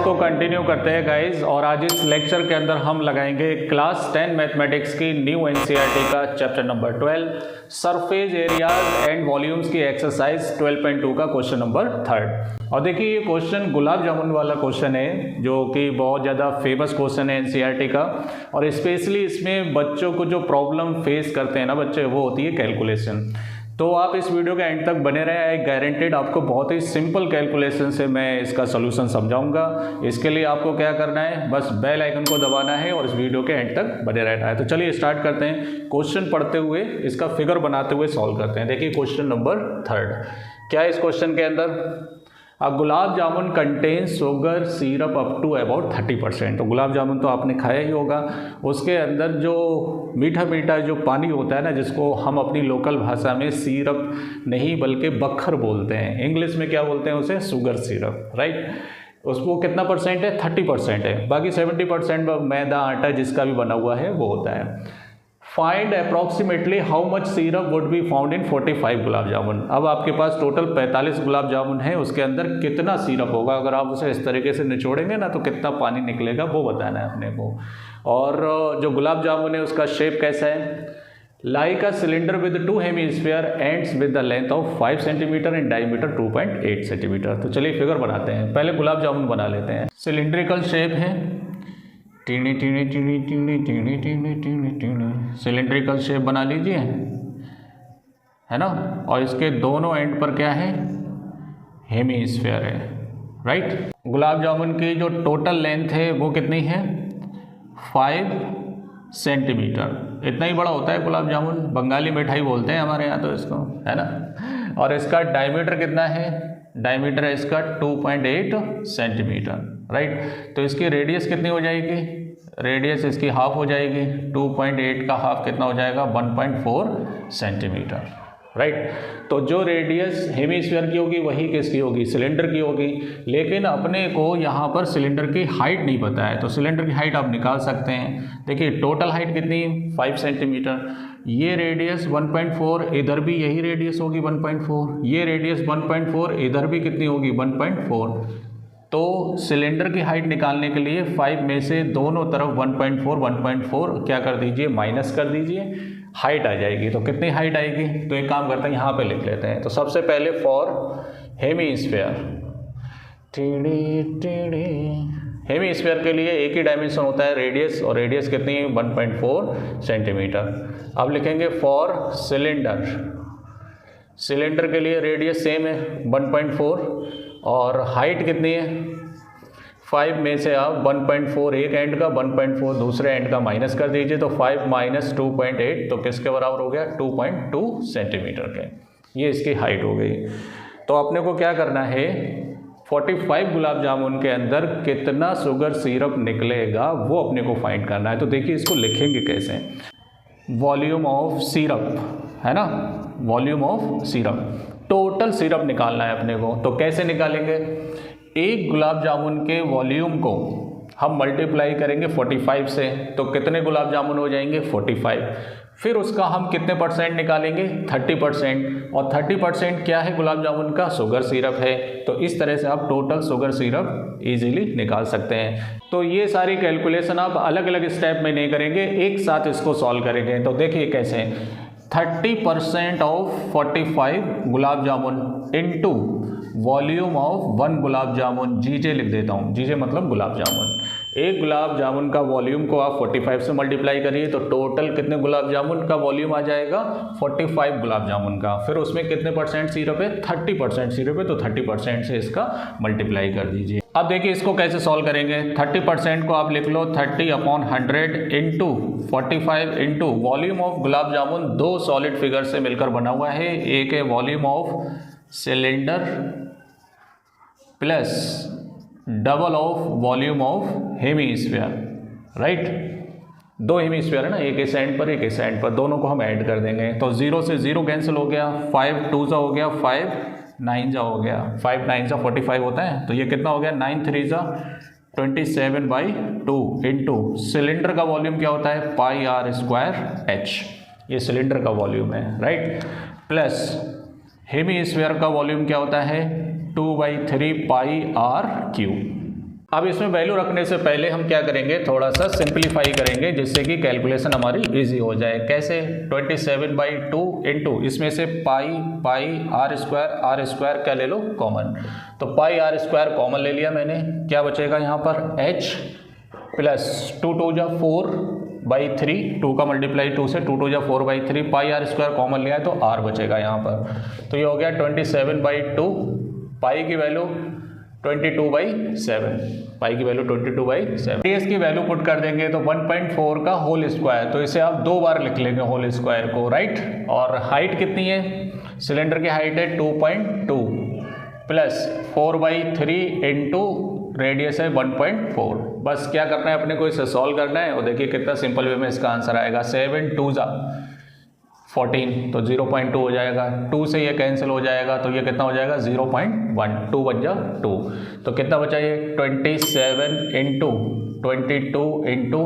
को कंटिन्यू करते हैं गाइज, और आज इस लेक्चर के अंदर हम लगाएंगे क्लास 10 मैथमेटिक्स की न्यू एनसीईआरटी का chapter number 12 surface areas and volumes की एक्सरसाइज 12.2 का क्वेश्चन नंबर 3। और देखिए ये क्वेश्चन गुलाब जामुन वाला क्वेश्चन है, जो कि बहुत ज़्यादा फेमस क्वेश्चन है एनसीईआरटी का। और स्पेशली इसमें बच्चों को जो प्रॉब्लम फेस करते हैं ना बच्चे, वो होती है कैलकुलेशन। तो आप इस वीडियो के एंड तक बने रहें, आई गारंटेड आपको बहुत ही सिंपल कैलकुलेशन से मैं इसका सोल्यूशन समझाऊंगा। इसके लिए आपको क्या करना है, बस बेल आइकन को दबाना है और इस वीडियो के एंड तक बने रहना है। तो चलिए स्टार्ट करते हैं, क्वेश्चन पढ़ते हुए इसका फिगर बनाते हुए सॉल्व करते हैं। देखिए क्वेश्चन नंबर 3 क्या है इस क्वेश्चन के अंदर, gulab jamun contains sugar syrup up to about 30%। तो गुलाब जामुन तो आपने खाया ही होगा, उसके अंदर जो मीठा मीठा जो पानी होता है ना, जिसको हम अपनी लोकल भाषा में सिरप नहीं बल्कि बखर बोलते हैं, इंग्लिश में क्या बोलते हैं उसे, शुगर सिरप, राइट। उसको कितना परसेंट है, 30% है, बाकी 70% मैदा आटा जिसका भी बना हुआ है वो होता है। Find approximately how much syrup would be found in 45 gulab jamun. अब आपके पास टोटल 45 गुलाब जामुन है, उसके अंदर कितना सिरप होगा, अगर आप उसे इस तरीके से निचोड़ेंगे ना तो कितना पानी निकलेगा वो बताना है अपने को। और जो गुलाब जामुन है उसका शेप कैसा है, like a cylinder with 2 hemisphere ends with the length of 5 centimetre and diameter 2.8 centimetre. तो चलिए फिगर बनाते हैं, पहले गुलाब जामुन बना लेते हैं। सिलेंड्रिकल शेप है, tiny tiny tiny tiny tiny tiny tiny tiny, cylindrical shape बना लीजिए, है ना। और इसके दोनों एंड पर क्या है, हेमीस्फीयर है, राइट। गुलाब जामुन की जो टोटल लेंथ है वो कितनी है, 5 सेंटीमीटर। इतना ही बड़ा होता है गुलाब जामुन, बंगाली मिठाई बोलते हैं हमारे यहाँ तो इसको, है ना। और इसका डायमीटर कितना है, डायमीटर है इसका 2.8 सेंटीमीटर, राइट। तो इसकी रेडियस कितनी हो जाएगी, रेडियस इसकी हाफ हो जाएगी, 2.8 का हाफ कितना हो जाएगा, 1.4 सेंटीमीटर, राइट। तो जो रेडियस हेमीस्फीयर की होगी वही किसकी होगी, सिलेंडर की होगी। लेकिन अपने को यहाँ पर सिलेंडर की हाइट नहीं पता है, तो सिलेंडर की हाइट आप निकाल सकते हैं। देखिए टोटल हाइट कितनी, 5 सेंटीमीटर, ये रेडियस 1.4, इधर भी यही रेडियस होगी 1.4, ये रेडियस 1.4, इधर भी कितनी होगी 1.4। तो सिलेंडर की हाइट निकालने के लिए 5 में से दोनों तरफ 1.4 क्या कर दीजिए, माइनस कर दीजिए, हाइट आ जाएगी। तो कितनी हाइट आएगी, तो एक काम करते हैं यहाँ पे लिख लेते हैं। तो सबसे पहले फॉर हेमीस्फीयर, हेमीस्फीयर के लिए एक ही डायमेंशन होता है रेडियस, और रेडियस कितनी है 1.4 सेंटीमीटर। अब लिखेंगे फॉर सिलेंडर, सिलेंडर के लिए रेडियस सेम है 1.4 और हाइट कितनी है 5 में से आप 1.4 एक एंड का, 1.4 दूसरे एंड का माइनस कर दीजिए। तो 5 माइनस 2.8 तो किसके बराबर हो गया, 2.2 सेंटीमीटर के। ये इसकी हाइट हो गई। तो अपने को क्या करना है, 45 गुलाब जामुन के अंदर कितना शुगर सिरप निकलेगा वो अपने को फाइंड करना है। तो देखिए इसको लिखेंगे कैसे, वॉल्यूम ऑफ सिरप, है ना, volume of syrup, total syrup निकालना है अपने को। तो कैसे निकालेंगे, एक गुलाब जामुन के वॉल्यूम को हम मल्टीप्लाई करेंगे 45 से, तो कितने गुलाब जामुन हो जाएंगे 45। फिर उसका हम कितने परसेंट निकालेंगे, 30%, और 30% क्या है गुलाब जामुन का, शुगर सिरप है। तो इस तरह से आप टोटल शुगर सिरप इजीली निकाल सकते हैं। तो ये सारी कैलकुलेशन आप अलग अलग स्टेप में नहीं करेंगे, एक साथ इसको सॉल्व करेंगे। तो देखिए कैसे, 30% of 45 gulab jamun into volume of 1 gulab jamun, जीजे लिख देता हूँ, जीजे मतलब गुलाब जामुन। एक गुलाब जामुन का वॉल्यूम को आप 45 से मल्टीप्लाई करिए, तो टोटल कितने गुलाब जामुन का वॉल्यूम आ जाएगा, 45 गुलाब जामुन का। फिर उसमें कितने परसेंट सिरप है, 30% सिरप है, तो 30% से इसका मल्टीप्लाई कर दीजिए। अब देखिए इसको कैसे सॉल्व करेंगे, 30% को आप लिख लो 30/100 into 45 into volume of gulab jamun. दो सॉलिड फिगर से मिलकर बना हुआ है, एक है volume of cylinder plus double of volume of hemisphere, right. 2 hemisphere है ना, एक इस एंड पर एक इस एंड पर, दोनों को हम ऐड कर देंगे। तो 0 से 0 कैंसिल हो गया, 5 2 जा हो गया, 5 9 जा हो गया, 5 9 जा 45 होता है। तो ये कितना हो गया, 9 3 जा 27/2 इंटू सिलेंडर का वॉल्यूम क्या होता है, πr²h, ये सिलेंडर का वॉल्यूम है, राइट। प्लस हेमीस्फीयर का वॉल्यूम क्या होता है, 2/3 πr3, अब इसमें वैल्यू रखने से पहले हम क्या करेंगे, थोड़ा सा सिंप्लीफाई करेंगे जिससे कि कैलकुलेशन हमारी इजी हो जाए। कैसे? 27/2 इंटू इसमें से पाई आर स्क्वायर क्या ले लो, कॉमन। तो पाई आर स्क्वायर कॉमन ले लिया मैंने, क्या बचेगा यहाँ पर h प्लस 2 2 जा 4/3, 2 का मल्टीप्लाई 2 से 2 2 जा 4/3, पाई आर स्क्वायर कॉमन लिया है तो r बचेगा यहाँ पर। तो ये हो गया 27/2, पाई की वैल्यू 22/7, पाई की वैल्यू 22/7। रेडियस की वैल्यू पुट कर देंगे तो 1.4 का होल स्क्वायर, तो इसे आप 2 बार लिख लेंगे होल स्क्वायर को, राइट। और हाइट कितनी है, सिलेंडर की हाइट है 2.2 प्लस 4/3 इंटू रेडियस है 1.4। बस क्या करना है अपने को, इसे सॉल्व करना है और देखिए कितना सिंपल वे में इसका आंसर आएगा। 7 2 जा 14, तो 0.2 हो जाएगा, 2 से ये कैंसिल हो जाएगा तो ये कितना हो जाएगा 0.1, 2 बन जा 2, तो कितना बचा ये 27 into 22 into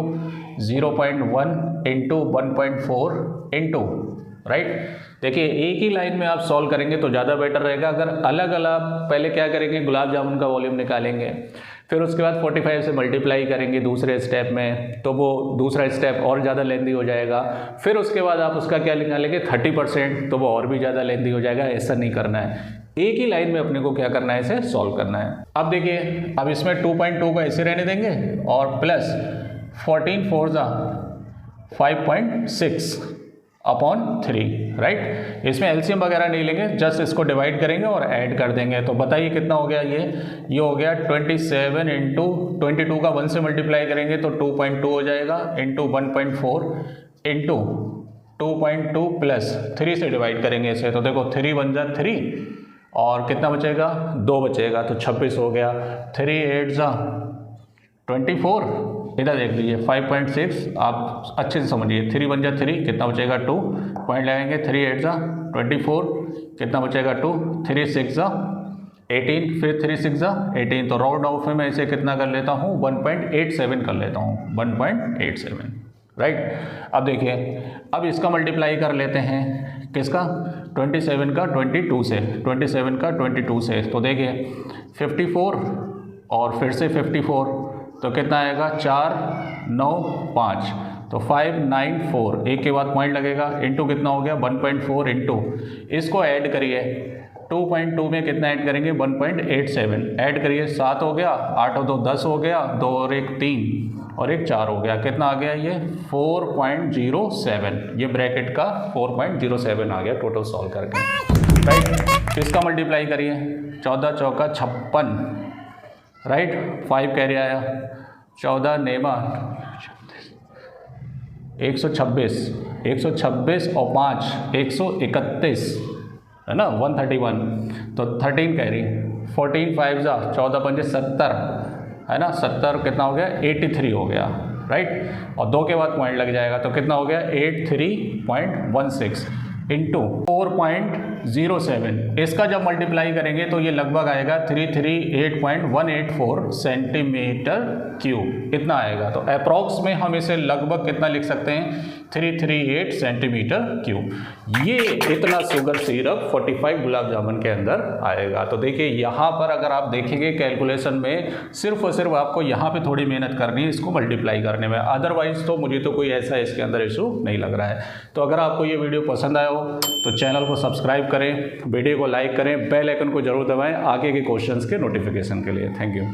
0.1 into 1.4 into, right. देखिए एक ही लाइन में आप सॉल्व करेंगे तो ज़्यादा बेटर रहेगा। अगर अलग अलग पहले क्या करेंगे, गुलाब जामुन का वॉल्यूम निकालेंगे, फिर उसके बाद 45 से मल्टीप्लाई करेंगे दूसरे स्टेप में, तो वो दूसरा स्टेप और ज़्यादा लेंदी हो जाएगा। फिर उसके बाद आप उसका क्या निकालेंगे 30%, तो वो और भी ज़्यादा लेंदी हो जाएगा। ऐसा नहीं करना है, एक ही लाइन में अपने को क्या करना है, इसे सॉल्व करना है। अब देखिए, अब इसमें 2.2 का ऐसे रहने देंगे और प्लस 14 4 जा 5.6 अपॉन 3, राइट। इसमें एलसीएम वगैरह नहीं लेंगे, जस्ट इसको डिवाइड करेंगे और ऐड कर देंगे। तो बताइए कितना हो गया, ये हो गया 27 इंटू 22 का 1 से मल्टीप्लाई करेंगे तो 2.2 हो जाएगा, इंटू 1.4 इंटू 2.2 प्लस 3 से डिवाइड करेंगे इसे, तो देखो 3 बन जा 3 और कितना बचेगा 2 बचेगा, तो 26 हो गया। 3 8 जा 24, इधर देख लीजिए 5.6, आप अच्छे से समझिए, 3 बन जा 3, कितना बचेगा 2, पॉइंट लगाएंगे 3 8 जा 24, कितना बचेगा 2, 3 6 जा 18, फिर 3 6 जा 18, तो राउंड ऑफ में मैं इसे कितना कर लेता हूँ 1.87 कर लेता हूँ, 1.87, राइट। अब देखिए, अब इसका मल्टीप्लाई कर लेते हैं, किसका 27 का 22 से, 27 का 22 से, तो देखिए 54 और फिर से 54, तो कितना आएगा 4 9 5, तो 5 9 4, एक के बाद पॉइंट लगेगा, इंटू कितना हो गया 1.4 इंटू, इसको ऐड करिए 2.2 में कितना ऐड करेंगे 1.87, ऐड करिए 7 हो गया, 8 और 2 10 हो गया, 2 और 1 3 और 1 4 हो गया, कितना आ गया ये 4.07, ये ब्रैकेट का 4.07 आ गया टोटल सॉल्व करके, राइट। इसका मल्टीप्लाई करिए 14 चौका 56, राइट, 5 कैरी आया, 14 नेमा 126 और 5 131, है ना 131, तो 13 कैरी, 14 5 जा 14 5 70, है ना 70, कितना हो गया 83 हो गया, राइट। और 2 के बाद पॉइंट लग जाएगा तो कितना हो गया 83.16 इंटू 4.07, इसका जब मल्टीप्लाई करेंगे तो ये लगभग आएगा 338.184 सेंटीमीटर क्यूब, इतना आएगा। तो अप्रॉक्स में हम इसे लगभग कितना लिख सकते हैं 338 सेंटीमीटर क्यूब। ये इतना शुगर सिरप 45 गुलाब जामुन के अंदर आएगा। तो देखिए यहाँ पर अगर आप देखेंगे कैलकुलेशन में सिर्फ और सिर्फ आपको यहाँ पे थोड़ी मेहनत करनी है इसको मल्टीप्लाई करने में, अदरवाइज तो मुझे तो कोई ऐसा इसके अंदर इशू नहीं लग रहा है। तो अगर आपको ये वीडियो पसंद आया हो तो चैनल को सब्सक्राइब करें, वीडियो को लाइक करें, बेल आइकन को जरूर दबाएं आगे के क्वेश्चंस के नोटिफिकेशन के लिए। Thank you.